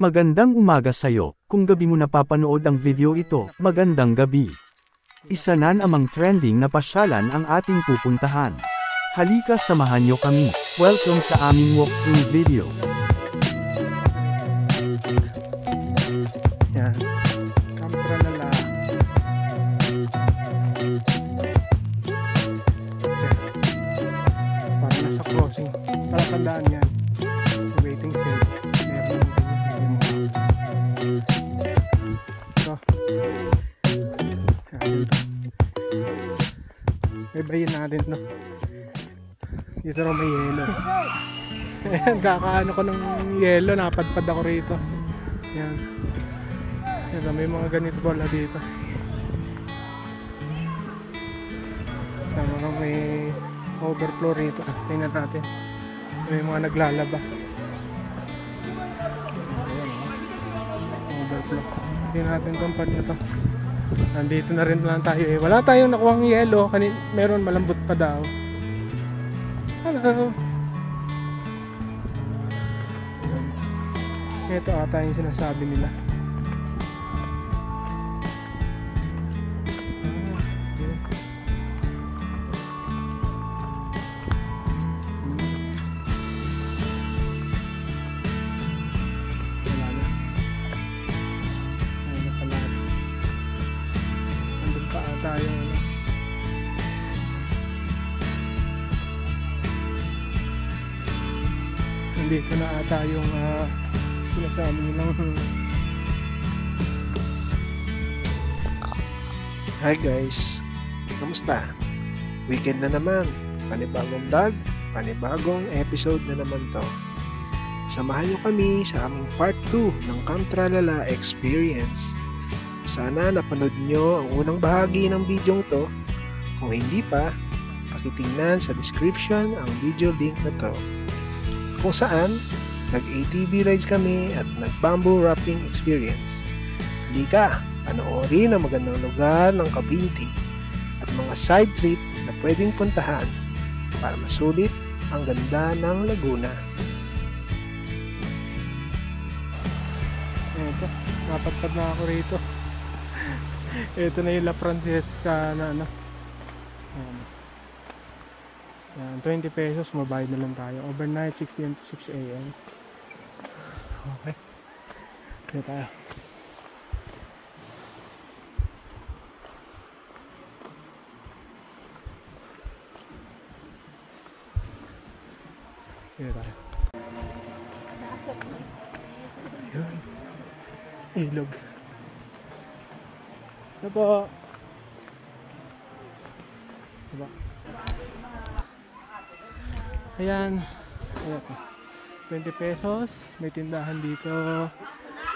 Magandang umaga sa'yo, kung gabi mo napapanood ang video ito, magandang gabi. Isa na namang trending na pasyalan ang ating pupuntahan. Halika samahan nyo kami, welcome sa aming walkthrough video. Yan, Camp-Tralala. Parang nasa crossing, palatandaan yan. Waiting shed, meron ito. May bayin natin no. Dito raw may yelo. Ayan, kakaano ko ng yelo, napadpad ako rito. Yan. Yan, may mga ganito pala dito. Tama may overflow rito. Tingnan natin. May mga naglalaba. Overflow. Tingnan natin itong pad na to. Nandito na rin lang tayo eh. Wala tayong nakuhang yelo. Meron malambot pa daw. Hello. Ito ata yung sinasabi nila. Dito na ata yung sinasabi ng Hi guys, kamusta? Weekend na naman, panibagong vlog, panibagong episode na naman to. Samahan nyo kami sa aming part 2 ng Camp-Tralala experience. Sana napanood nyo ang unang bahagi ng video to. Kung hindi pa, pakitingnan sa description ang video link na to, kung saan nag-ATV rides kami at nag-bamboo rafting experience. Halika, panoorin ang magandang lugar ng Cavinti at mga side trip na pwedeng puntahan para masulit ang ganda ng Laguna. Ito, napadpad na ako rito. Ito na yung La Francesca na ano. Yan, 20 pesos, mabayad na lang tayo. Overnight, 6 p.m. to 6 a.m. Okay. Dito tayo. Dito tayo. Ayun. Ilog. Ito po. Diba? Ayan. Ayan. 20 pesos. May tindahan dito.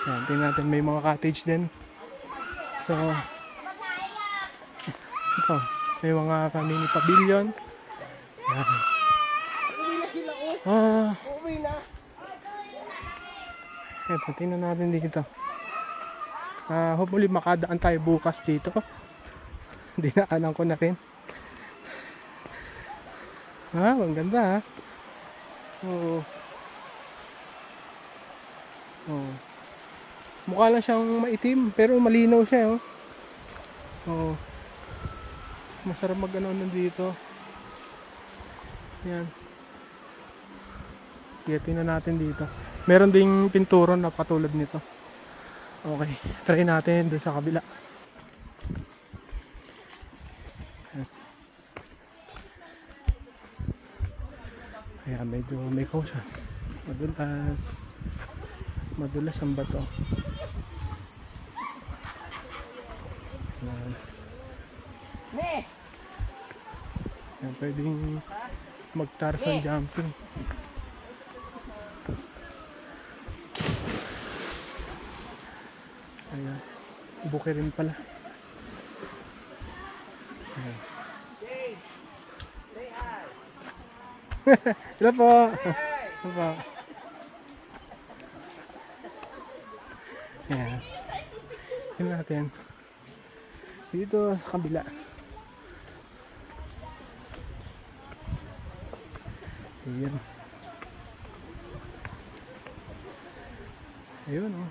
Ayan. Tingnan natin. May mga cottage din. So. Ito. May mga mini pavilion. Ayan. Ito. Tingnan natin dito. Hopefully makadaan tayo bukas dito. Dinaanan ko na rin. Ang ganda ha. Oo. Oo. Mukha lang siyang maitim pero malinaw siya oh. Oo. Masarap mag-ano nandito. Yan. Sige, tingnan natin dito. Meron ding pinturon na patulad nito. Okay, try natin doon sa kabila. Ayan, medyo may caution. Madulas ang bato. Ayan. Ayan, pwedeng mag-Tarzan jumping. Ayan, buke rin pala. Ayan. Hello po. Hello po. Ayan. Tingnan natin. Dito sa kabila. Ayan. Ayun, oh.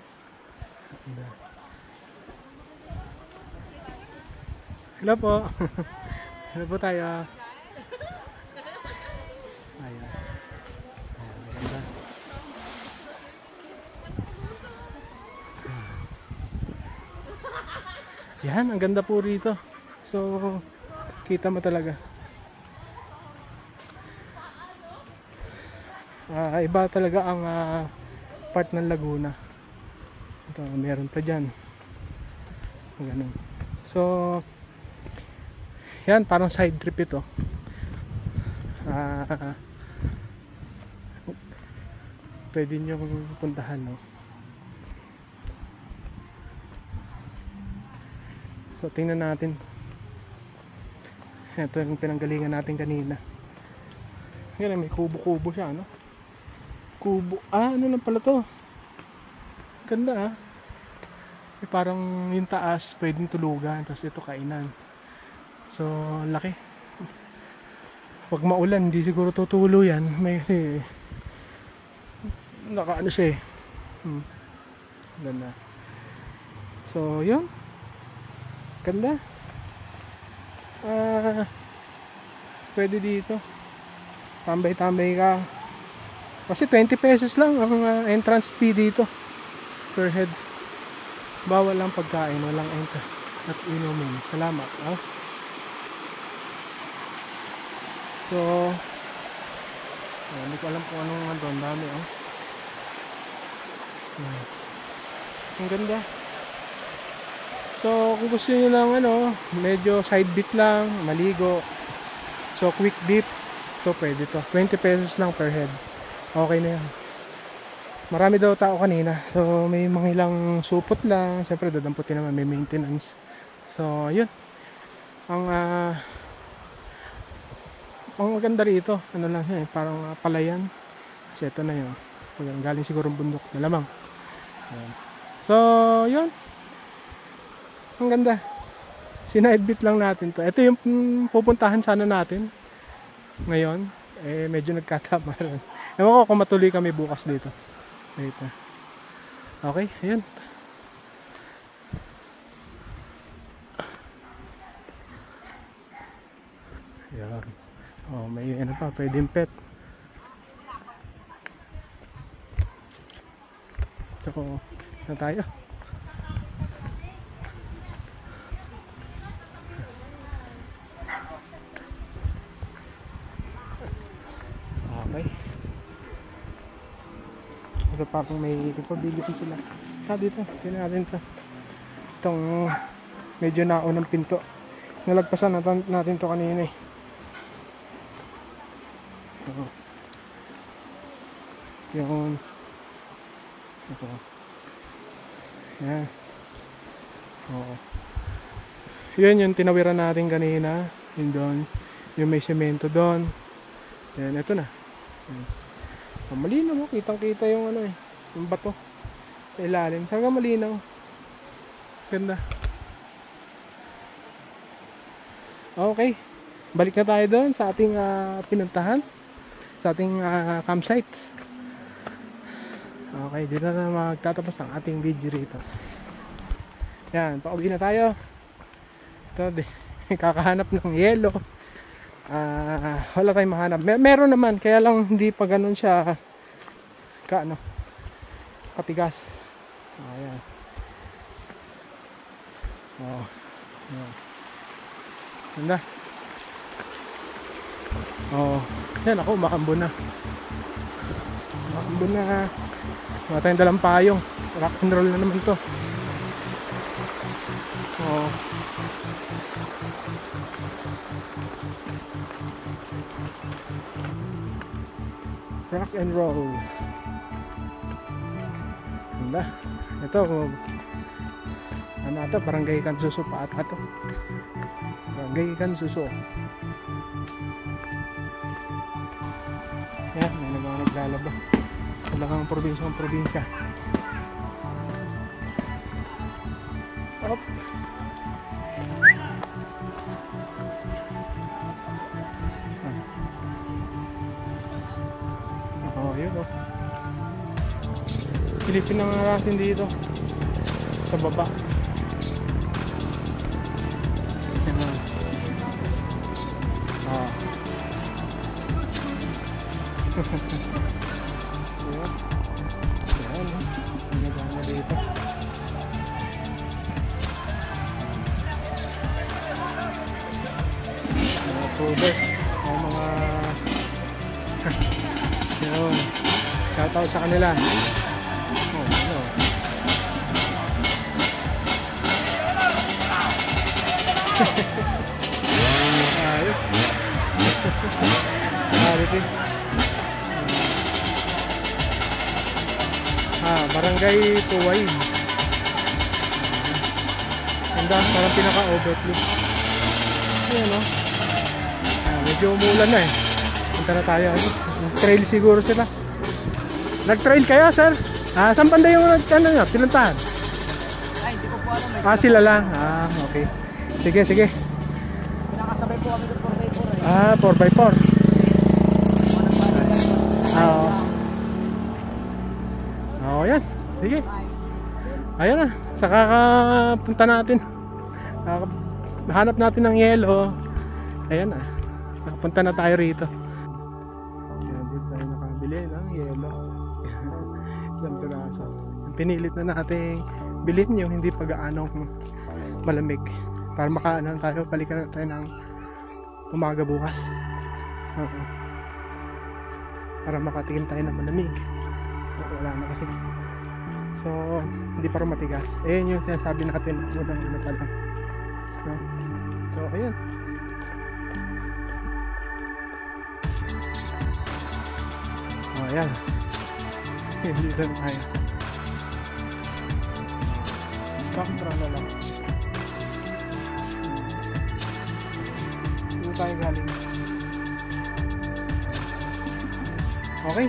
Ganda. Hello po. Hello po tayo. Ayan. Ayan, maganda. Yan, ang ganda po rito. So, kita mo talaga. Iba talaga ang part ng Laguna. Ito, meron pa dyan. Ganun. So, yan, parang side trip ito. Pwede nyo puntahan, no? So, tingnan natin. Ito yung pinanggalingan natin kanina. Ganun, may kubo-kubo siya, no? Kubo. Ano lang pala to? Ganda, parang yung taas pwedeng tulugan, tapos ito kainan. So laki. Pag maulan hindi siguro tutulo yan, may nakaano siya eh. Ganda. So yun, ganda. Pwede dito tambay-tambay ka kasi 20 pesos lang ang entrance fee dito per head. Bawal lang pagkain, walang enter at inumin. Salamat. So hindi ko alam kung anong nandun. Dami ang ganda. So kung gusto nyo lang medyo side dip lang, maligo, so quick dip, so pwede to. 20 pesos lang per head. Okay na yan. Marami daw tao kanina. So may mga ilang supot lang. Siyempre dadamputin naman, may maintenance. So yun. Ang maganda rito, lang siya parang palayan. Kasi ito na yun. Galing siguro bundok na lamang. So yun. Ang ganda. Sinaidbit lang natin to. Ito yung pupuntahan sana natin ngayon. Medyo nagkatamaran. Ewan ko kung matuloy kami bukas dito. Okay, ayan. Ayan. May pa, pwedeng pet. So, na tayo. Okay. Ito pa kung may pabili ko sila. Dito, tingnan natin ito. Itong medyo naunang pinto. Nalagpasan natin ito kanina eh. Yun. Ito. Yan. Yun yung tinawiran natin kanina. Yun doon. Yung may semento doon. Yan, ito na. Malinaw mo, kitang-kita yung yung bato sa ilalim. Hanggang malinaw. Ganda. Okay. Balik na tayo doon sa ating pinuntahan. Sa ating campsite. Okay, dito na magtatapos ang ating video rito. Yan, pauwi na tayo. Ito, kakahanap ng yelo. Wala tayong mahanap. Meron naman, kaya lang hindi pa ganun siya katigas. Ayan. Ayan. Ganda. Yan ako, makambo na. Makambo na. Wala tayong dalang payong. Rock and roll na naman to. Rock and roll. Ganda. Ito, ito, Barangay Kansuso pa ata ito. Barangay Kansuso. Yan, may naglalaba. Talagang probinsya. Up. Yun Silipin na nga natin dito sa baba. Ayan. Ah. Ayan. Ayan. Pinagana dito. Mga tubers. Mga yun. Shoutout sa kanila. Oh, ano. Ayos. Quality. Barangay Tuway. Ganda, parang pinaka-overlook. Ayan o. Medyo umulan na eh. Punta na tayo. Trail siguro sila. Nag-trail kayo, sir? Saan banda yung nyo? Pinuntahan? Ay, hindi ko po alam. Sila lang. Okay. Sige, sige. Pinakasabay po kami ng 4x4 eh. 4x4. Oo, yan. Sige. Ayan na. Saka punta natin. Hanap natin ng yelo. Ayan na. Nakapunta na tayo rito. Ayan, dito tayo nakabili ng yelo. Isang piraso. Pinilit na natin bilhin yung hindi pa gaano malamig. Para makaano tayo, balikan na tayo ng umaga bukas. Para makatikim tayo ng malamig. Wala na kasi. So, hindi para matigas. Ayan yung sinasabi natin. Unang pa lang. So, ayan. Ayan. Hindi na tayo. Baktra na lang. Dito tayo galing. Okay.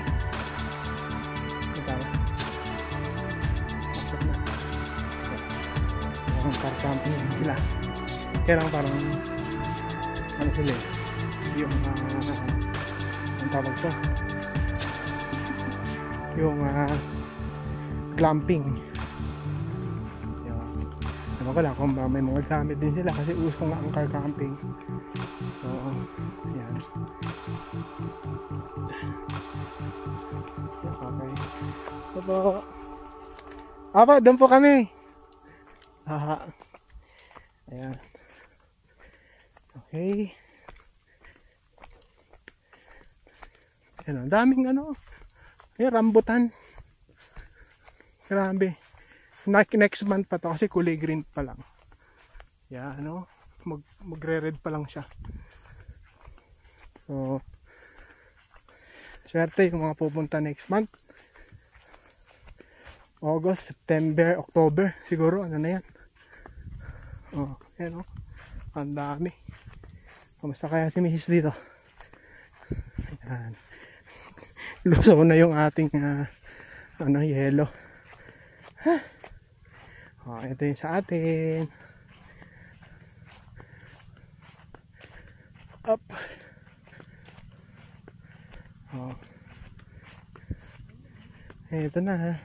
Dito tayo. Pasok na. Parang car-camping sila. Kaya lang parang ano sila eh. Yung ang tawag to. Yung glamping. Ewan ko lang kung may mga gamit din sila kasi uso nga ang car camping. So, yan. Okay. So po. Doon po kami. Ayan. Okay. Ayan, ang daming ano. Ayan, rambutan. Grabe. Next month pa to kasi kulay green pa lang. Yan, ano. Magre-red pa lang siya. So, swerte yung mga pupunta next month. August, September, October. Siguro, ano na yan. Ayan o. Ang dami. Kamusta kaya si Mrs. dito? Ayan. Luso na yung ating yelo. Ito yung sa atin. Up. Ito na.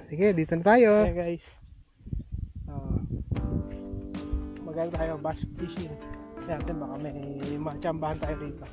Sige, dito na tayo. Okay guys. Magaling tayo bass fishing. Kaya natin baka may machambahan tayo dito.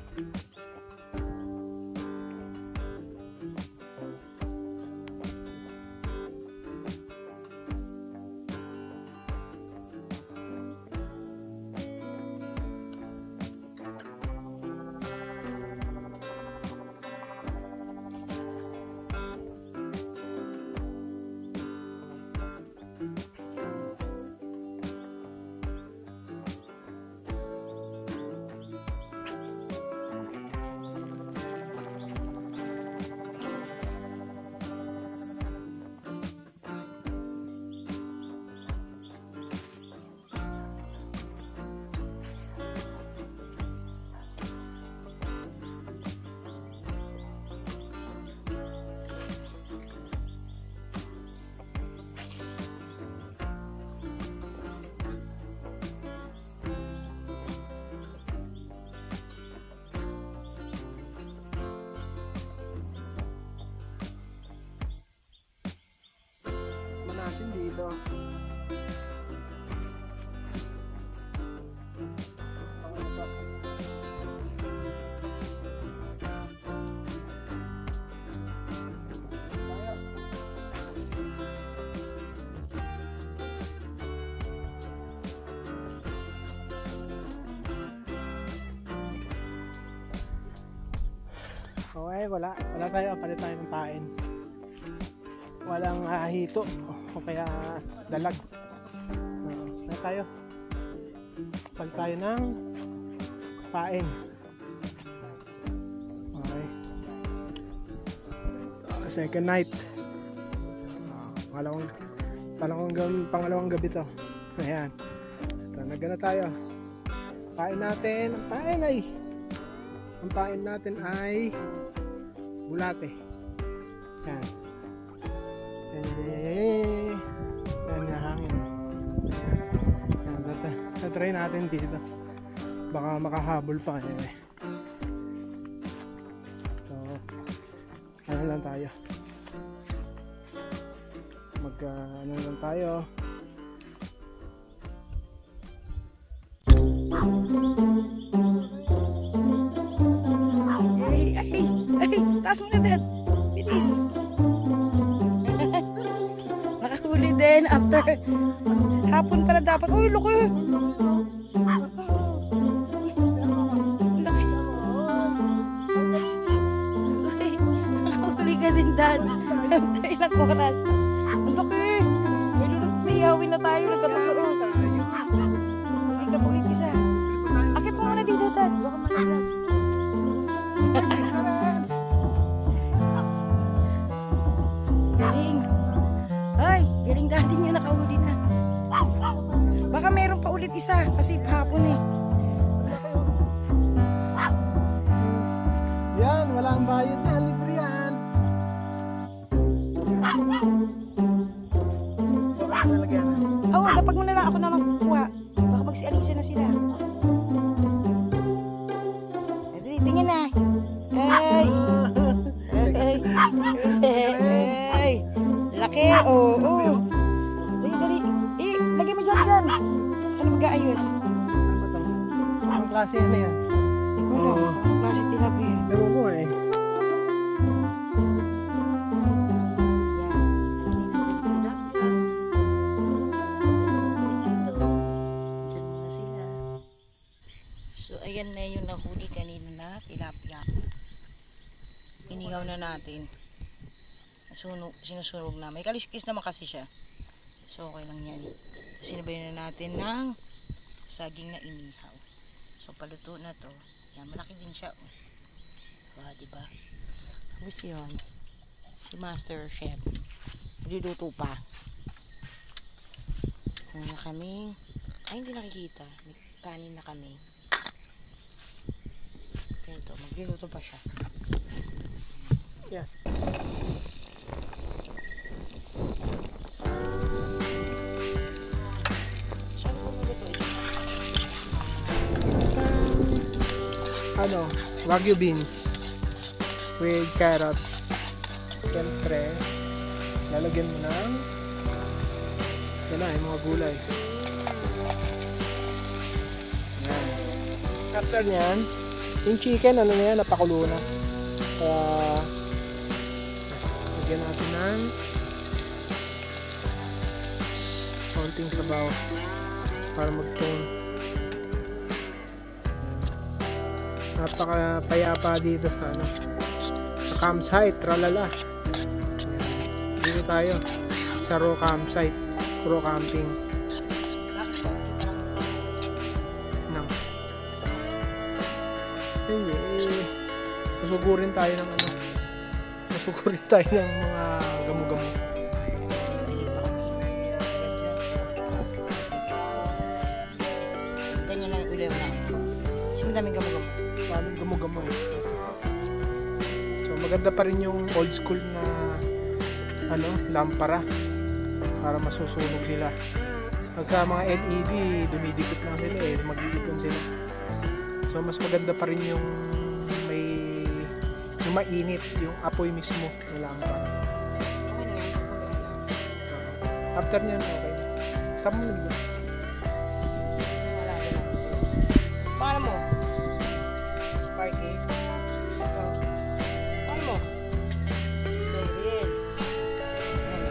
natin dito. Okay, wala tayo, palit tayo ng pain. Walang hito o kaya dalag. Na tayo. Palit tayo ng pain. Okay. Second night. Pangalawang gabi to. Ayan. Talaga na tayo. Pain natin. Ang pain natin ay bulate. Yan. Yan nga hangin. Yan, tatry natin dito. Baka makahabol pa kayo eh. So, ano lang tayo. Ano lang tayo. Taas mo na, Dad. Bilis. Nakahuli din after hapon pala dapat. Uy, laki. Laki. Uy, nakahuli ka din, Dad. After ilang oras. Ang laki. May lulot. Mayawin na tayo. Nagkatotoo. Hindi ka pa ulit isa. Akit mo muna dito, Dad. Baka malilang. Galing. Ay, galing natin yung nakahuli na. Baka meron pa ulit isa kasi hapon eh. Yan, wala ang bayad yan. Libre yan. Oo, napag mo na lang ako na magkukuha. Baka magsialisa na sila. Tingin na. Hey. Hey. Laki. Oo. Dali. Lagay mo dyan. Ano mag-aayos? Ang klase na yan. Wala. Ang klase tilapia. Ewan ko eh. So, ayan na yung nahuli kanina na tilapia. Inigaw na natin. Sinusunog na. May kaliskis naman kasi siya. So, okay lang yan. Sinabayan na natin ng saging na inihaw. So, paluto na to. Yan, malaki din siya. Diba, diba? Tapos yun, si Master Chef. Niluluto pa. Ano na kami? Ay, hindi nakikita. May kanin na kami. Ganito, magluluto pa siya. Yeah. Wagyu beans with carrots. Siyempre, lalagyan mo ng yung mga gulay. Yan. After nyan, yung chicken, ano na yan, napakulo na. Kaya, lagyan natin ng konting sabaw para mag-tone. Napaka-payapa dito sa sa campsite, tralala. Dito tayo sa raw campsite, raw camping. Masugurin tayo ng masugurin tayo ng mga gamo-gamo. Ganyan lang yung ulam na. Kasi madaming gamo-gamo. Maraming gamo-gamo eh. So maganda pa rin yung old school na lampara para masusunog sila. Pagka mga LED, dumidikit lang sila eh, magdidikon sila. So mas maganda pa rin yung mainit, yung apoy mismo ng lampara. After niyan, okay. Saan mo nilagyan? Wala ka lang. Paano mo? Sparky? Paano mo? Cyril. Ano?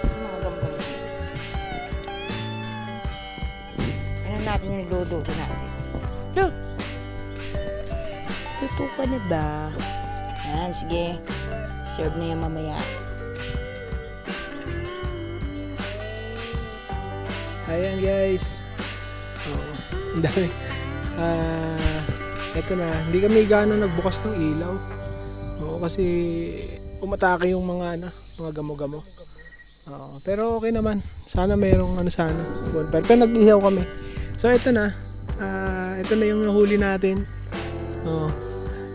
Kasi mga gam-gam dito. Ano natin yung luluto natin? Look! Luto ka na ba? Yan, sige. Serve na yan mamaya. Ayan guys. Oo. Ang dami. Eto na. Hindi kami gano'n nagbukas ng ilaw. Oo, kasi umatake yung mga mga gamo-gamo. Oo, pero okay naman. Sana mayroong sana. Bonfire. Pero nag-ihaw kami. So eto na. Ito na yung nahuli natin. Oo.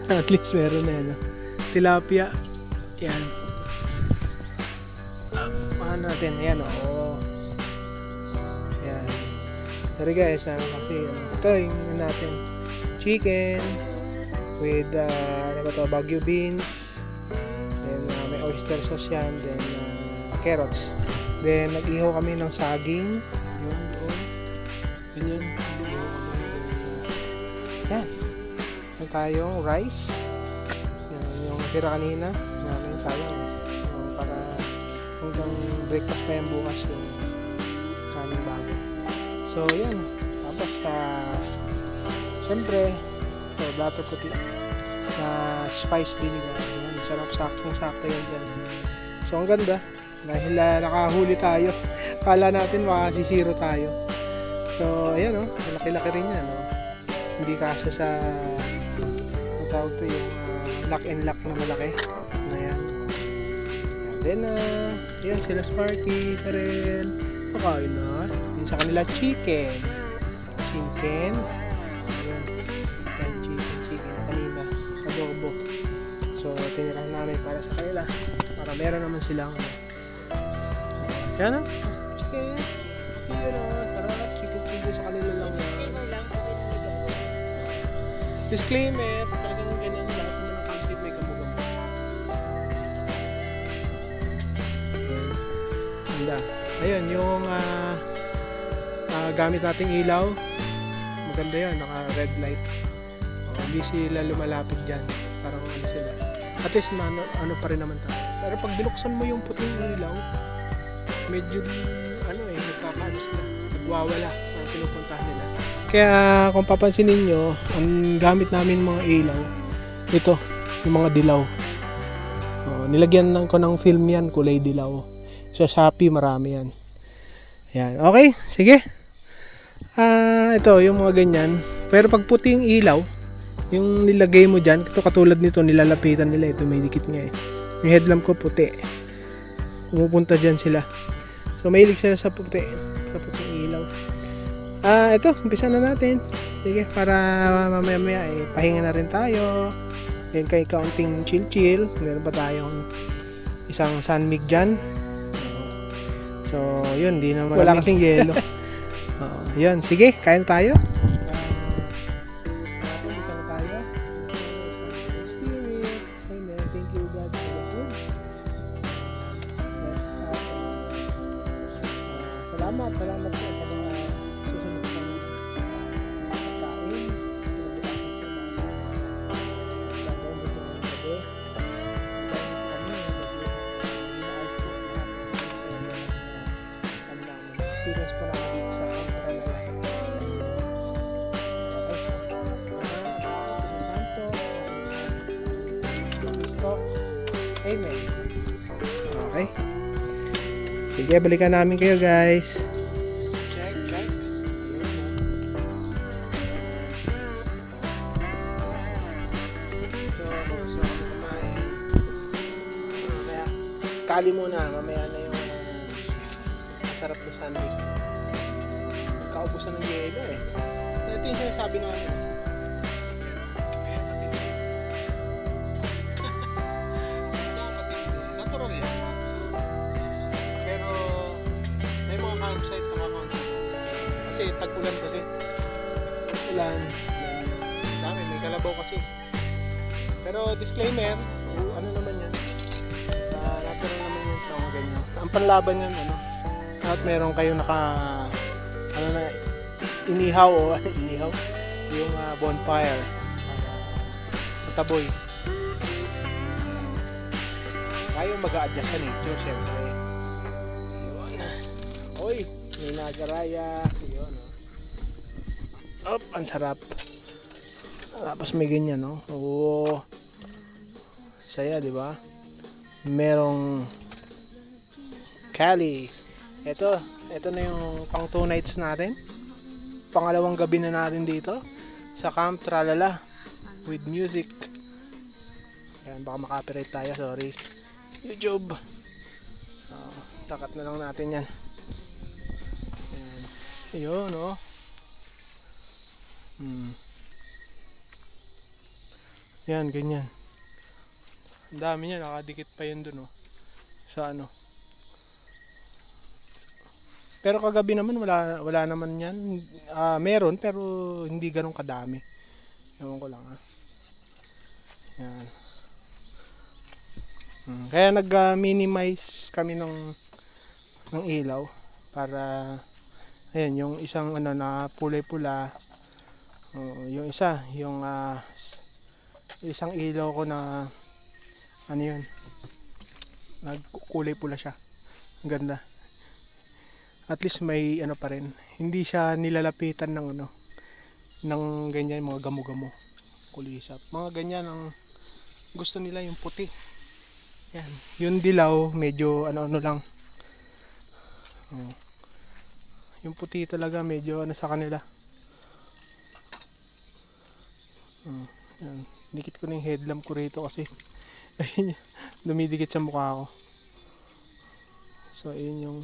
At least meron na yan. Tilapia. Yan. Paano natin? Ayan o. Ayan. Sorry guys kasi ito yung natin. Chicken with ano ba to? Baguio beans. Then may oyster sauce yan. Then carrots. Then nag-ihaw kami ng saging. Yun doon. Ganyan. Yan. Meron tayong rice. Yan, yung tira kanina. Namin sayang. Para hanggang breakfast pa yan bukas yung kaming bago. So yan. Tapos siyempre ito, blato puti na spice vinegar. Yan, sarap, saktong-sakto yan dyan. So ang ganda. Dahil nakahuli tayo. Kala natin makasisiro tayo. So ayan malaki-laki rin yan. Hindi kasya sa tawag to yung lock and lock na malaki. Ayan. Then ayan sila Sparky, Karel. Pakain na. Yun sa kanila chicken. Ayan. Ayan chicken kanina. Adobo. So tinirahan namin para sa kanila. Para meron naman silang yan chicken. Sarap. Chicken sa kanila lang. Disclaimer, talagang ganyan lahat naman ng concept may gamo-gamo. Ayun, yung gamit nating ilaw. Maganda yan, naka red light. Hindi sila lumalapit dyan. Parang sila. At least ano pa rin naman tayo. Pero pag binuksan mo yung puting ilaw, medyo nagkakaano sila. Nagwawala ang pinupuntahan nila. Kaya kung papansin ninyo, ang gamit namin mga ilaw, ito, yung mga dilaw. Nilagyan ko ng film yan, kulay dilaw. Sa Shopee marami yan. Yan, okay, sige. Ito, yung mga ganyan. Pero pag puting ilaw, yung nilagay mo dyan, ito katulad nito, nilalapitan nila. Ito may dikit nga eh. Yung headlamp ko puti. Pumupunta dyan sila. So mahilig sila sa puti. Sa puting ilaw. Ito, umpisa na natin. Sige, para mamaya pahinga na rin tayo. Then kay kaunting chill. Meron pa tayong isang sunmig dyan. So, yun, di naman. Wala kasing yelo. Yun, sige, kain tayo. Umpisa na tayo. Thank you God for the food. Salamat po sa mga Amen. Okay. Sige, balikan namin kayo guys. Check. So, gusto ko kumain. Mamaya, kali muna. Mamaya na yung masarap na sandwich. Magkaubusan ng yelo eh. Ito yung sinasabi namin. Tag-ulan kasi. Ulan. Dami, may kalabaw kasi. Pero disclaimer, ano naman yan? Natural naman yan sa mga ganyan. Ang panlaban yan, At meron kayong ano na, inihaw o inihaw yung bonfire para mataboy. Tayo mag-a-adjust sa nature syempre. Yun. Oy, may nagaraya. Yun, oh. Op, ang sarap. Tapos may ganyan, no? Oo. Saya, di ba? Merong Cali. Ito na yung pang 2 nights natin. Pangalawang gabi na natin dito sa Camp Tralala with music. Yan, baka makapirate tayo, sorry. YouTube. Takat na lang natin yan. Yan. Yun, no? Yan, ganyan. Ang dami niya, nakadikit pa yun dun, oh. Sa ano. Pero kagabi naman wala naman yan. Meron pero hindi ganun kadami. Ewan ko lang, Yan. Kaya nag-minimize kami ng ilaw para ayan, yung isang ano na pula-pula, yung isa, yung isang ilaw ko na ano yun, nagkulay pula siya. Ang ganda. At least may ano pa rin. Hindi siya nilalapitan ng ano, ng ganyan mga gamo-gamo, kulisap. Mga ganyan ang gusto nila, yung puti. Yan. Yung dilaw medyo ano lang. Yung puti talaga medyo ano sa kanila. Yan. Dikit ko na yung headlamp ko rito kasi dumidikit sa mukha ko. So ayun yung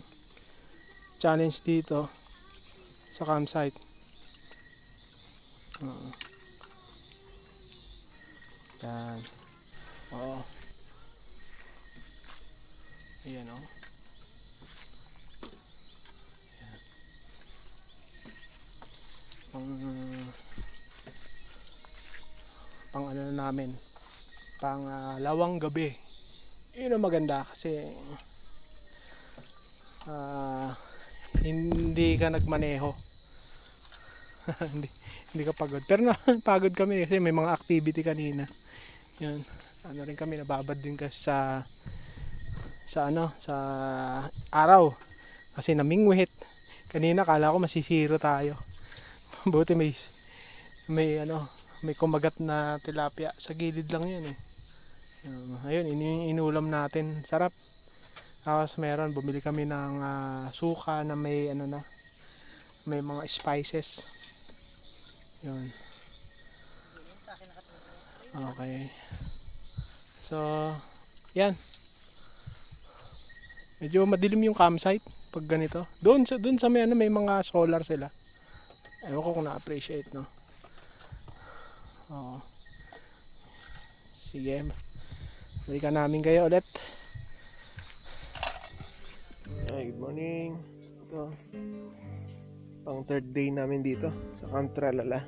challenge dito sa campsite. Yan. Oo. Ayan, oh. Ayan. Pang ano namin, pang lawang gabi. Yun ang maganda kasi hindi ka nagmaneho. hindi ka pagod. Pero pagod kami kasi may mga activity kanina. Yan. Ano rin kami, nababad din kasi sa araw. Kasi namingwit. Kanina kala ko masisiro tayo. Buti may kumagat na tilapia sa gilid lang 'yan eh. Ayun, inulam natin. Sarap. Tapos bumili kami ng suka na may may mga spices. Yun. Okay. So, yan. Medyo madilim yung campsite pag ganito. Doon sa may mga solar sila. Ewan ko kung na-appreciate, no. Oo. Sige. Balikan namin kayo ulit. Good morning. Ito. Pang 3rd day namin dito sa Camp Tralala.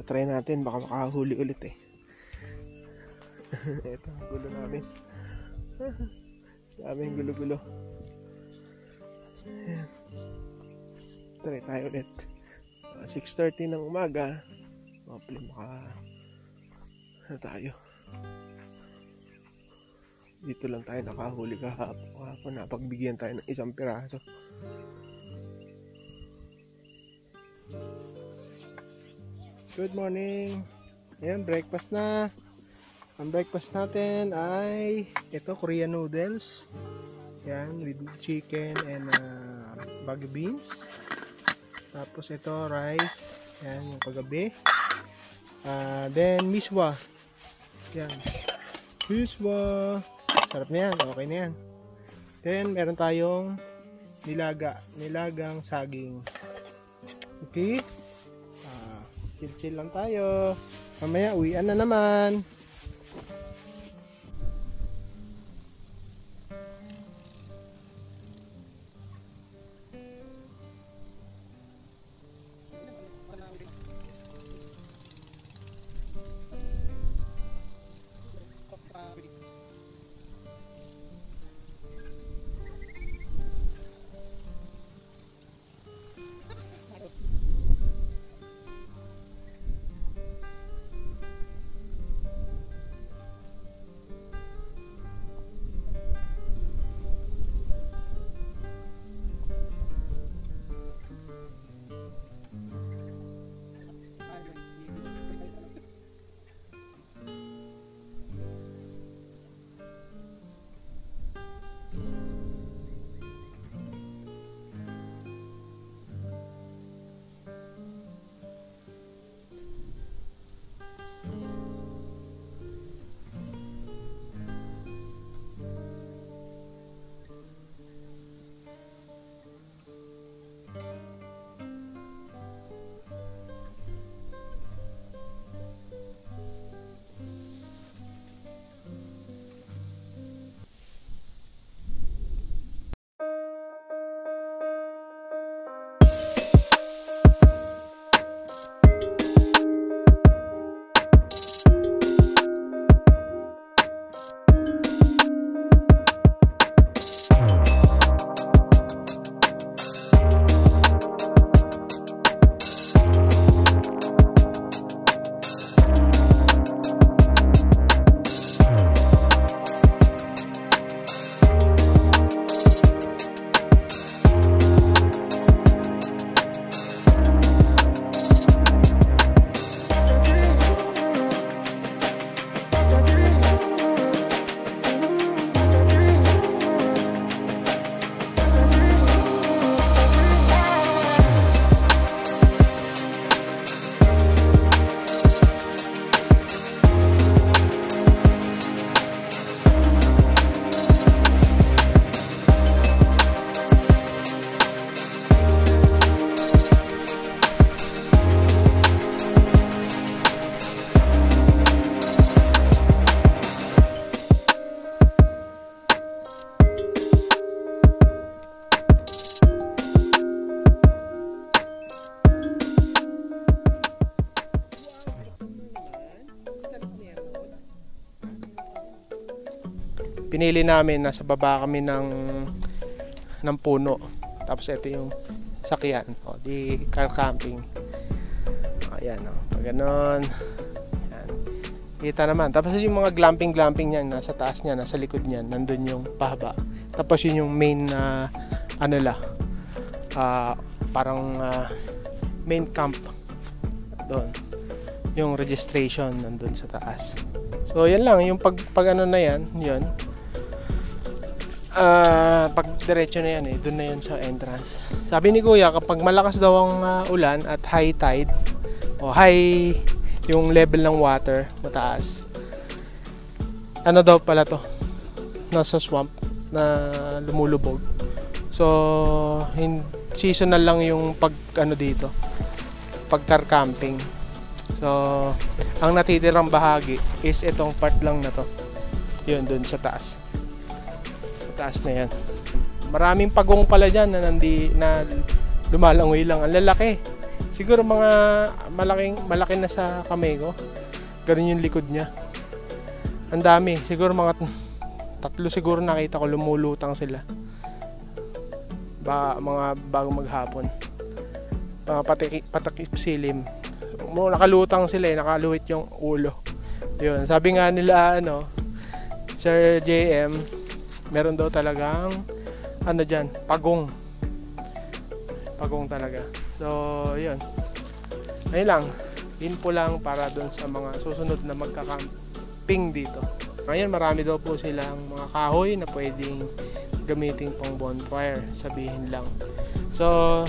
Try natin, baka makahuli ulit eh. Ito, gulo namin. Daming gulo-gulo. Ayan. Try tayo ulit. 6:30 ng umaga. Hopefully tayo. Dito lang tayo nakahuli kahapon. Napagbigyan tayo ng 1 piraso. Good morning. Ayan, breakfast na. Ang breakfast natin ay ito, Korean noodles. Yan, with chicken and baggy beans. Tapos ito, rice. Yan, yung kagabi. Then, miswa. Yan. Miswa. Sarap na yan. Okay na yan. Then, meron tayong nilagang saging. Okay? Chill-chill lang tayo. Mamaya, uwian na naman. pinili namin, nasa baba kami ng puno. Tapos ito yung sakyan. O, di car camping. Ayan, o. Pag ganon. Ayan. Kita naman. Tapos yung mga glamping niyan, nasa taas niya, nasa likod niyan, nandun yung pahaba. Tapos yun yung main na, parang main camp. Doon. Yung registration nandun sa taas. So, yan lang. Yung pag ano na yan, yun. Pag diretso na yan doon na yan sa entrance. Sabi ni Kuya, kapag malakas daw ang ulan at high tide, o high yung level ng water, mataas, ano daw pala to? Nasa swamp na lumulubog. So, seasonal lang yung pag ano dito, pag car camping. So, ang natitirang bahagi is itong part lang na to. Yun, dun sa taas. Sa taas na yan. Maraming pagong pala dyan na lumalangoy lang. Ang lalaki. Siguro mga malaki na sa kamay ko. Ganun yung likod niya. Ang dami. Siguro mga 3 siguro nakita ko, lumulutang sila. Mga bago maghapon. Mga patakip silim. Nakalutang sila nakaluhit yung ulo. Yun, sabi nga nila Sir JM, meron daw talagang diyan, pagong talaga. So, yun. Ayun lang, info lang para doon sa mga susunod na magka-camping dito. Ngayon, marami daw po silang mga kahoy na pwedeng gamitin pang bonfire, sabihin lang. So,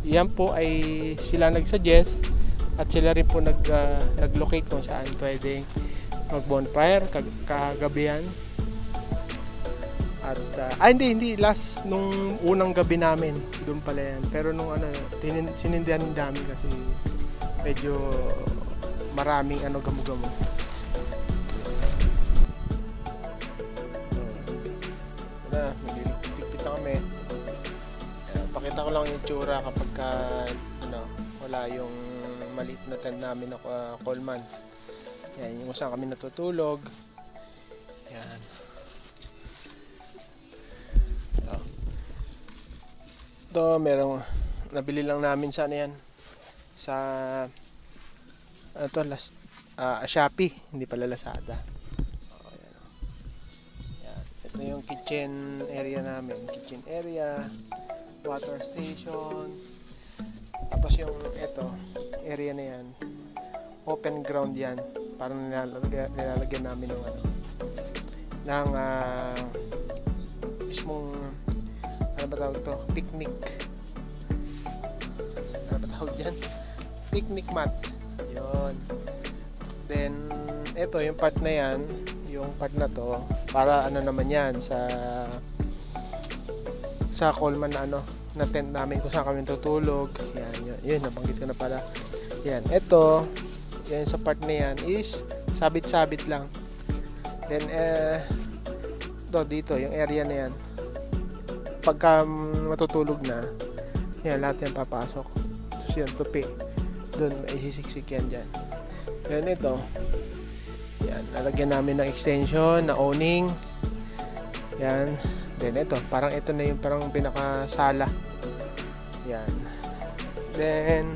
yan po ay sila nag-suggest. At sila rin po nag-locate kung saan pwedeng mag-bonfire kagabihan. At hindi last nung unang gabi namin doon pala yan. Pero nung sinindihan namin kasi medyo maraming gamo-gamo. Magliligpit na kami. Pakita ko lang yung itsura kapag wala yung maliit na tent namin na Coleman. Yan, yung saan kami natutulog. Yan. Ito, merong nabili lang namin sa Shopee, hindi pala Lazada. Yan. Ito yung kitchen area namin. Kitchen area, water station. Tapos yung area na yan, open ground yan. Parang nilalagyan namin ng mismong picnic. Ano ba tawag dyan? Picnic mat. Yun. Then, yung part na yan, yung part na to, para naman yan sa Coleman na tent namin kung saan kami tutulog. Yun, nabanggit ko na pala. Yan, yan sa part na yan is sabit-sabit lang. Then, dito, yung area na yan. Pagka matutulog na, yan, lahat yan papasok. Tapos yun, tupi. Doon, may isisiksik yan dyan. Yan, yan, lalagyan namin ng extension, na awning. Yan. Then parang ito na yung parang pinakasala. Yan. Then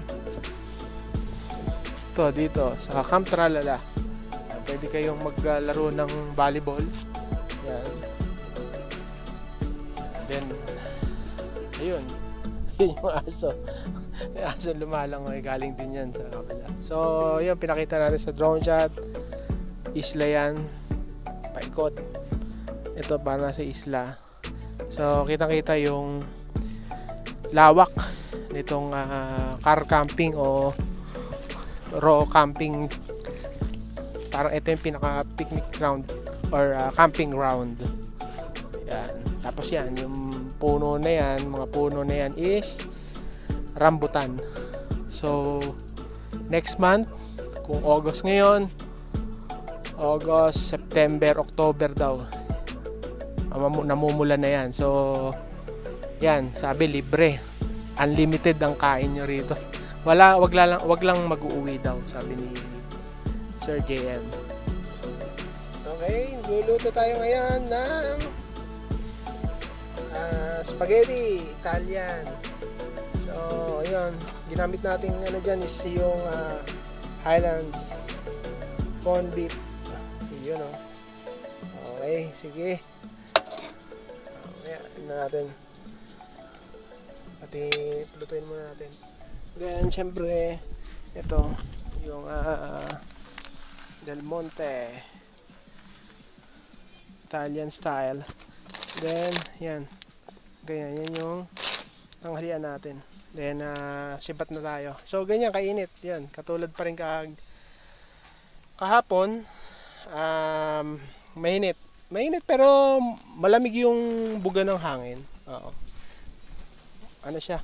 dito sa Camp Tralala, pwede kayong maglaro ng volleyball. Yan. Then ayun. Yun yung aso. Yung aso lumalangoy, galing din yan sa kabila. So yun, pinakita natin sa drone shot. Isla yan. Paikot. Ito para sa isla. So, kitang-kita yung lawak nitong car camping o raw camping. Parang ito yung pinaka-picnic ground or camping ground. Yan. Tapos yan, yung puno na yan, mga puno na yan is rambutan. So, next month, kung August ngayon, August, September, October daw, namumula na yan. So yan, sabi libre, unlimited ang kain nyo rito. Wag lang mag-uuwi daw, sabi ni Sir JM. Okay, luluto tayo ngayon ng spaghetti Italian. So, ayun, ginamit natin ano dyan is yung Highlands corned beef. Yun o. Okay, sige. Ayan natin. Pati lutuin muna natin. Then, syempre, ito yung Del Monte Italian style. Then, yan. Ganyan, yan yung tanghalian natin. Then, sibat na tayo. So, ganyan, kainit. Yan, katulad pa rin kahapon. Mainit. Mainit pero malamig yung buga ng hangin. Oo. Ano siya?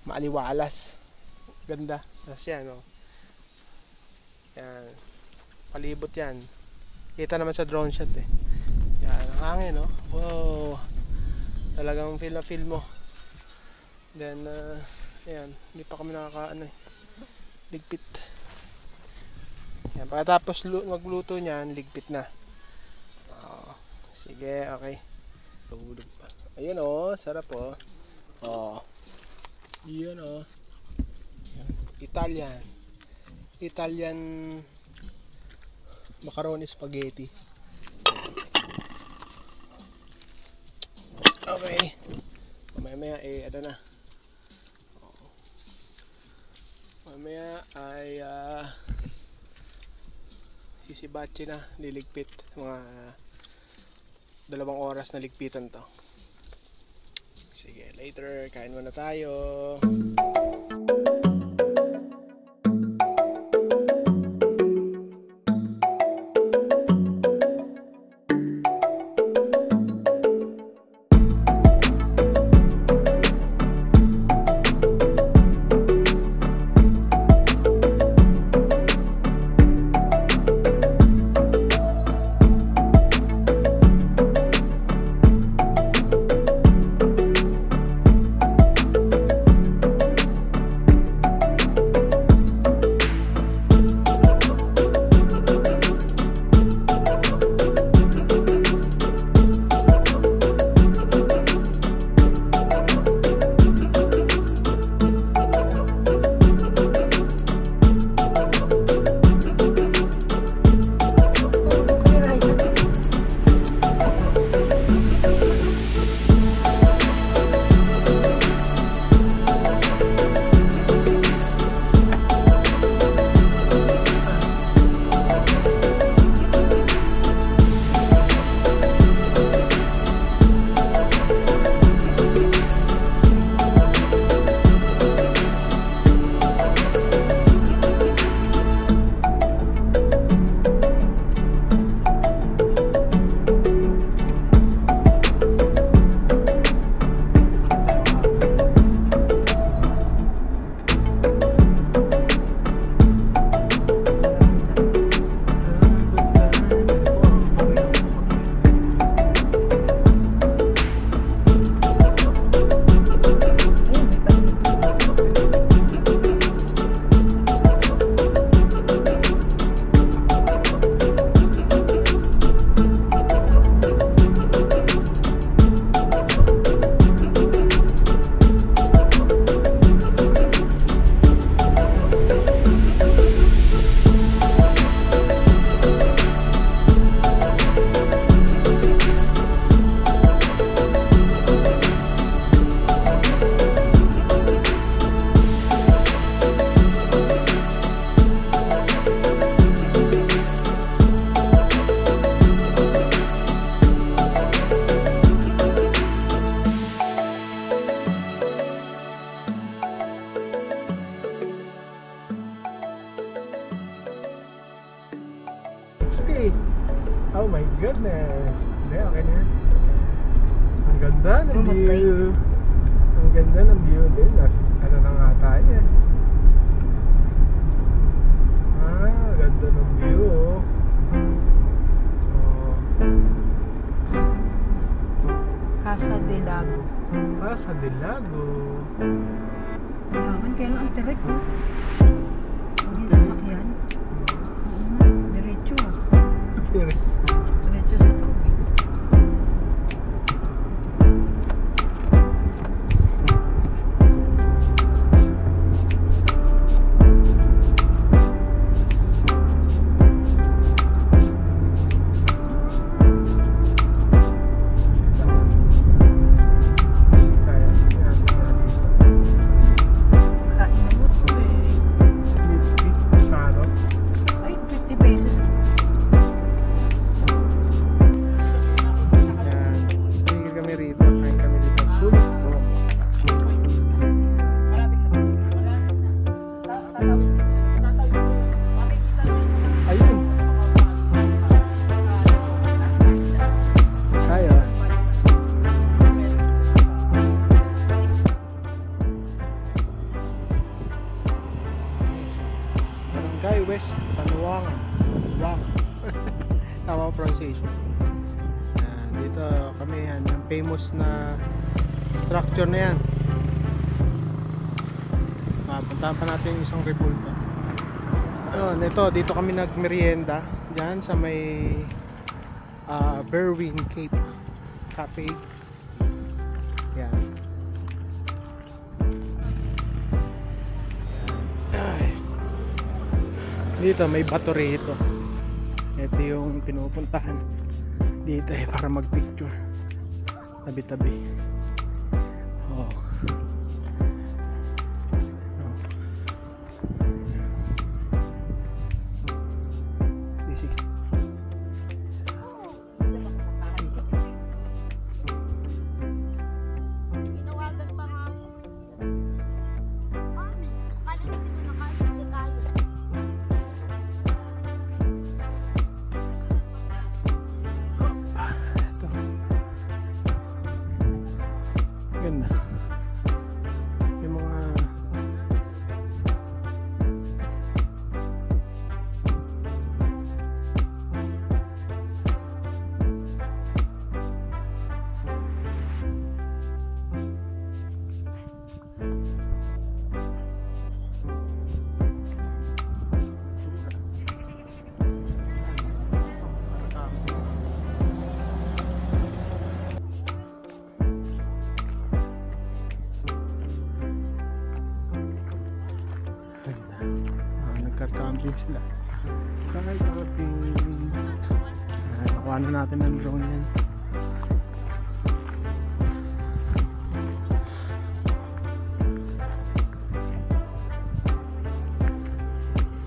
Maaliwalas. Ganda. Tapos yan, oh. Yan. Palibot yan. Kita naman sa drone shot eh. Yan, ang hangin, no? Wow. Talagang feel na feel mo. Then, ayan. Hindi pa kami ligpit. Yan, pagkatapos magluto niyan, ligpit na. Sige, okay. Ayun, oh. Sarap, oh. Oh. Yun, oh. Italian macaroni spaghetti. Okay. Mamaya ano na. Mamaya ay sisibachi na, liligpit. Mga 2 oras na ligpitan to. Sige, later, kain muna tayo. Oh my goodness. Hindi, okay na. Ang ganda ng view. Ang ganda ng view din. Ano na nga tayo eh. Ganda ng view oh. Casa de Lago. Casa de Lago. Yaman, kaya lang ang direct oh. Hindi sasakyan. Diretso ah. Diretso sa tubig. Ay, 50 pesos. Tingin kami rito, kain kami dito. Sulit po. Ayun. Kaya. Barangay West, Panuwangan. Panuwangan. Tama ang pronunciation. Yan, dito kami yan, yung famous na structure na yan. Puntahan pa natin yung isang rebulto. Ito, dito kami nagmerienda dyan sa may Berwyn Cape Cafe. Yan. Ay. Dito may bato rito. Ito yung pinupuntahan dito para mag-picture. Tabi-tabi. Oh. Ganda. Yung mga nagka-camping sila. Kahit camping. Nakuha na natin ang drone yan.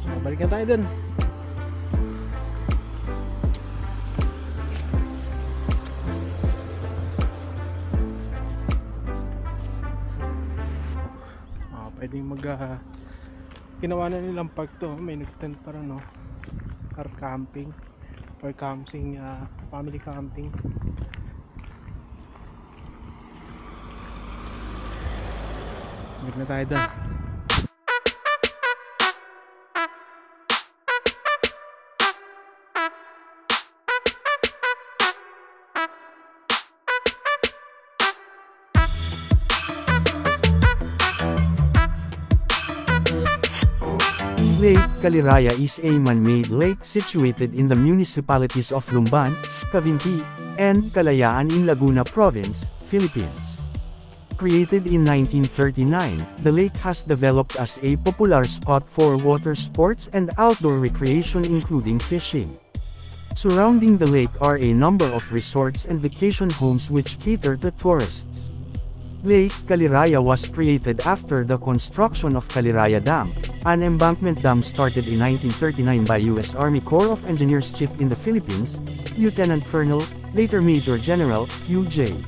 So, balikan tayo dun. Pwedeng ginawa na nilang park to, may nag-tent para no, car camping or camping, family camping. Balik na tayo doon. Lake Caliraya is a man-made lake situated in the municipalities of Lumban, Cavinti, and Kalayaan in Laguna Province, Philippines. Created in 1939, the lake has developed as a popular spot for water sports and outdoor recreation including fishing. Surrounding the lake are a number of resorts and vacation homes which cater to tourists. Lake Caliraya was created after the construction of Caliraya Dam, an embankment dam started in 1939 by U.S. Army Corps of Engineers Chief in the Philippines, Lieutenant Colonel, later Major General, Q.J.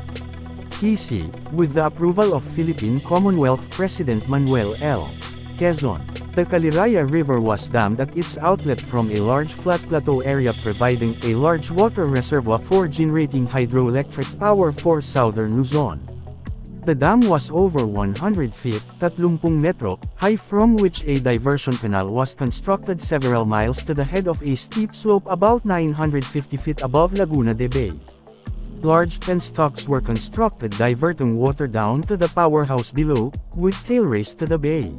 Casey, with the approval of Philippine Commonwealth President Manuel L. Quezon. The Caliraya River was dammed at its outlet from a large flat plateau area providing a large water reservoir for generating hydroelectric power for southern Luzon. The dam was over 100 feet, 30 metro, high from which a diversion canal was constructed several miles to the head of a steep slope about 950 feet above Laguna de Bay. Large penstocks were constructed diverting water down to the powerhouse below, with tailrace to the bay.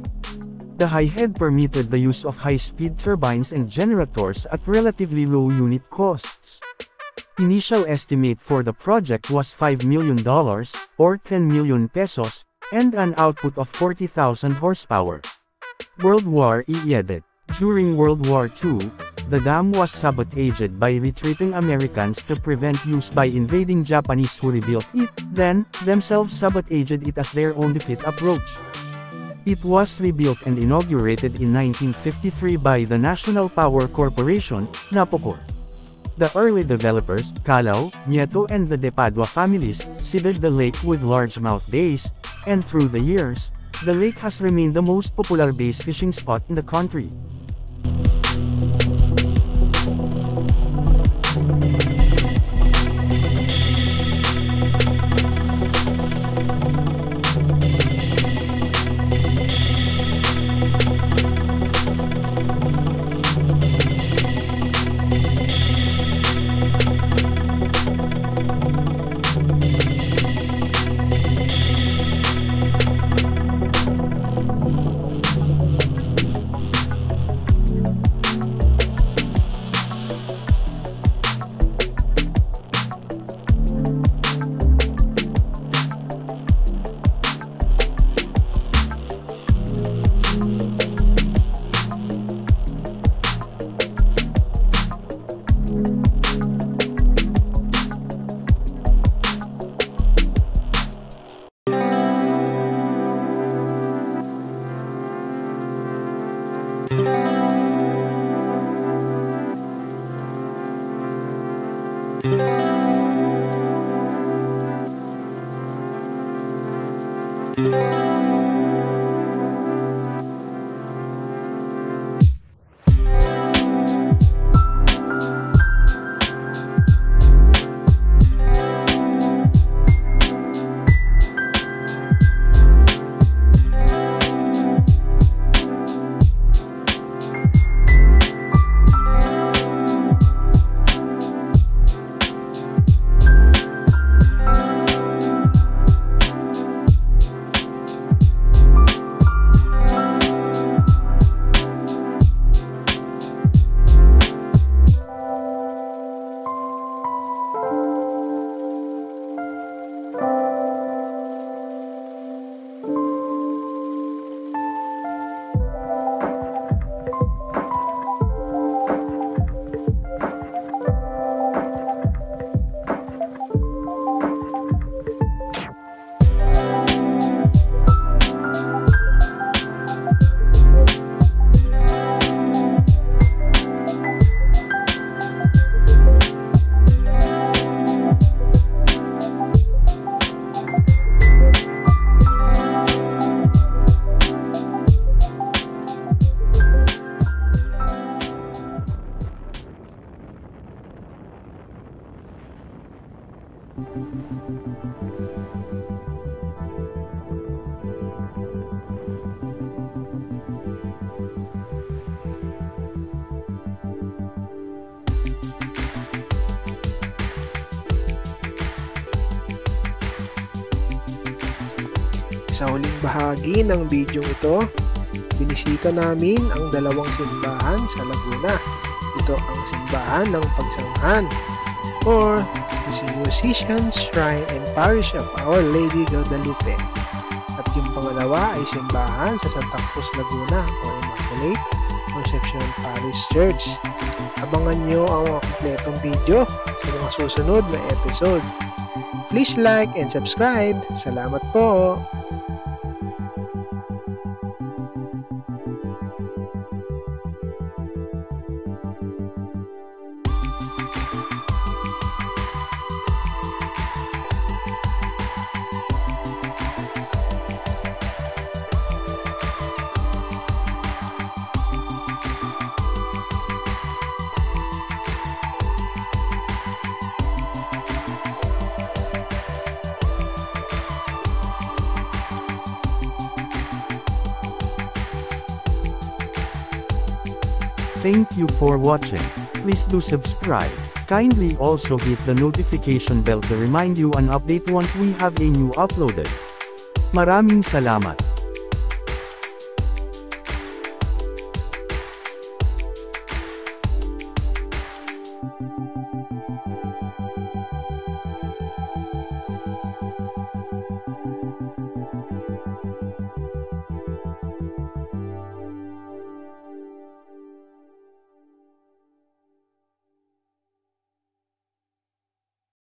The high head permitted the use of high-speed turbines and generators at relatively low unit costs. Initial estimate for the project was $5 million, or 10 million pesos, and an output of 40,000 horsepower. World War I. During World War II, the dam was sabotaged by retreating Americans to prevent use by invading Japanese who rebuilt it, then, themselves sabotaged it as their own defeat approach. It was rebuilt and inaugurated in 1953 by the National Power Corporation, NAPOCOR. The early developers, Calao, Nieto and the De Padua families, seeded the lake with largemouth bass, and through the years, the lake has remained the most popular bass fishing spot in the country. Sa huling bahagi ng video ito, binisita namin ang dalawang simbahan sa Laguna. Ito ang simbahan ng Pagsanghan, or the Musicians Shrine and Parish of Our Lady Guadalupe. At yung pangalawa ay simbahan sa Santa Cruz, Laguna, or Immaculate Conception Parish Church. Abangan nyo ang mga kompletong video sa mga susunod na episode. Please like and subscribe. Salamat po! Thank you for watching. Please do subscribe. Kindly also hit the notification bell to remind you an update once we have a new uploaded. Maraming salamat. Bye.